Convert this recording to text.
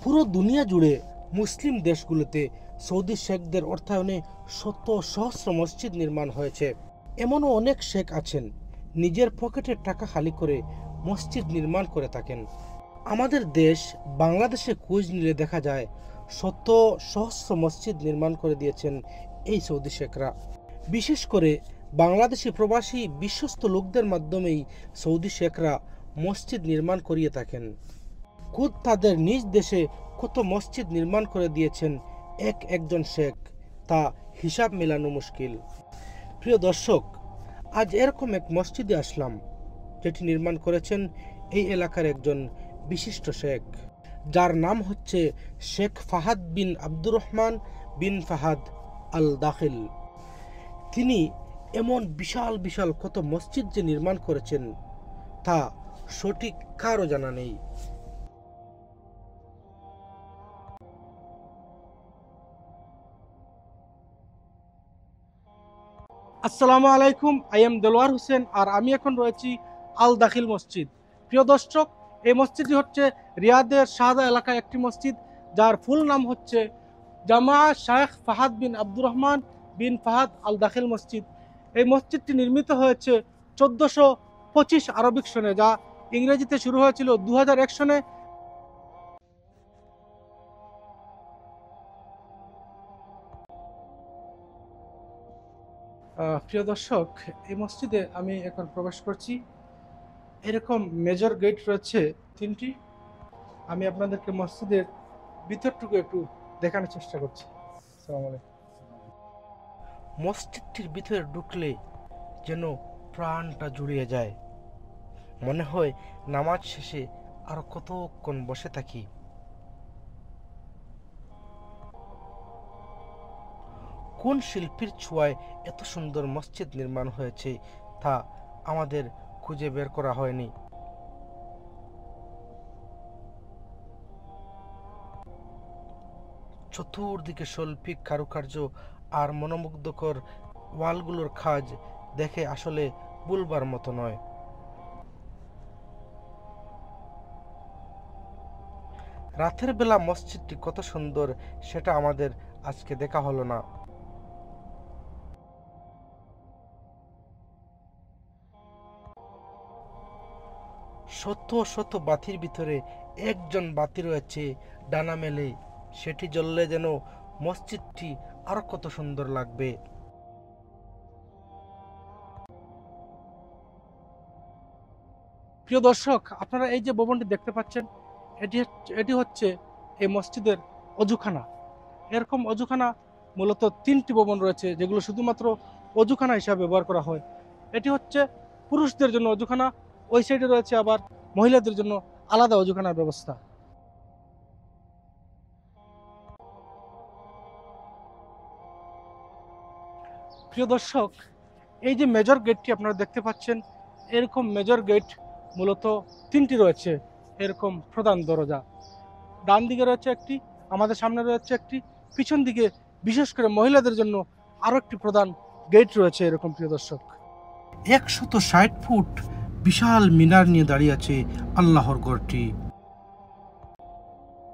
পুরো দুনিয়া জুড়ে মুসলিম দেশগুলোতে সৌদি শেখদের অর্থায়নে শত সহস্র মসজিদ নির্মাণ হয়েছে। এমনও অনেক শেখ আছেন নিজের পকেটের টাকা খালি করে মসজিদ নির্মাণ করে থাকেন। আমাদের দেশ বাংলাদেশে খোঁজ নিলে দেখা যায় শত সহস্র মসজিদ নির্মাণ করে দিয়েছেন এই সৌদি শেখরা। বিশেষ করে বাংলাদেশি প্রবাসী বিশ্বস্ত লোকদের মাধ্যমেই সৌদি শেখরা মসজিদ নির্মাণ করিয়ে থাকেন। খুদ তাদের নিজ দেশে কত মসজিদ নির্মাণ করে দিয়েছেন একজন শেখ, তা হিসাব মেলানো মুশকিল। প্রিয় দর্শক, আজ এরকম এক মসজিদে আসলাম যেটি নির্মাণ করেছেন এই এলাকার একজন বিশিষ্ট শেখ, যার নাম হচ্ছে শেখ ফাহাদ বিন আব্দুর রহমান বিন ফাহাদ আল দাখিল। তিনি এমন বিশাল বিশাল কত মসজিদ যে নির্মাণ করেছেন তা সঠিক কারও জানা নেই। আসসালামু আলাইকুম, আই এম দেলোয়ার হোসেন, আর আমি এখন রয়েছি আল দাখিল মসজিদ। প্রিয় দর্শক, এই মসজিদটি হচ্ছে রিয়াদের শাহাদা এলাকায় একটি মসজিদ, যার ফুল নাম হচ্ছে জামা শেখ ফাহাদ বিন আব্দুর রহমান বিন ফাহাদ আল দাখিল মসজিদ। এই মসজিদটি নির্মিত হয়েছে 1425 আরবিক সনে, যা ইংরেজিতে শুরু হয়েছিল 2001 সনে। প্রিয় দর্শক, এই মসজিদে আমি এখন প্রবেশ করছি। এরকম মেজর গেট রয়েছে 3টি। আমি আপনাদেরকে মসজিদের ভিতরটুকু একটু দেখানোর চেষ্টা করছি। আসসালামু আলাইকুম। মসজিদটির ভিতরে ঢুকলে যেন প্রাণটা জুড়িয়ে যায়, মনে হয় নামাজ শেষে আর কতক্ষণ বসে থাকি। কোন শিল্পীর ছোঁয়ায় এত সুন্দর মসজিদ নির্মাণ হয়েছে তা আমাদের খুঁজে বের করা হয়নি। চতুর্দিকে শৈল্পিক কারুকার্য আর মনোমুগ্ধকর ওয়ালগুলোর কাজ দেখে আসলে বলবার মতো নয়। রাতের বেলা মসজিদটি কত সুন্দর সেটা আমাদের আজকে দেখা হলো না। শত শত বাতির ভিতরে একজন বাতি রয়েছে ডানা মেলে, সেটি জ্বললে যেন মসজিদটি আরো কত সুন্দর লাগবে। প্রিয় দর্শক, আপনারা এই যে ভবনটি দেখতে পাচ্ছেন, এটি হচ্ছে এই মসজিদের অজুখানা। এরকম অজুখানা মূলত 3টি ভবন রয়েছে, যেগুলো শুধুমাত্র অজুখানা হিসাবে ব্যবহার করা হয়। এটি হচ্ছে পুরুষদের জন্য অজুখানা, ওই সাইডে রয়েছে আবার মহিলাদের জন্য আলাদা অজুখানার ব্যবস্থা। প্রিয় দর্শক, এই যে মেজর গেটটি আপনারা দেখতে পাচ্ছেন, এরকম মেজর গেট মূলত 3টি রয়েছে। এরকম প্রধান দরজা ডান দিকে রয়েছে একটি, আমাদের সামনে রয়েছে একটি, পিছন দিকে বিশেষ করে মহিলাদের জন্য আরো একটি প্রধান গেট রয়েছে। এরকম প্রিয় দর্শক, 160 ফুট বিশাল মিনার নিয়ে দাঁড়িয়ে আছে আল্লাহর ঘরটি।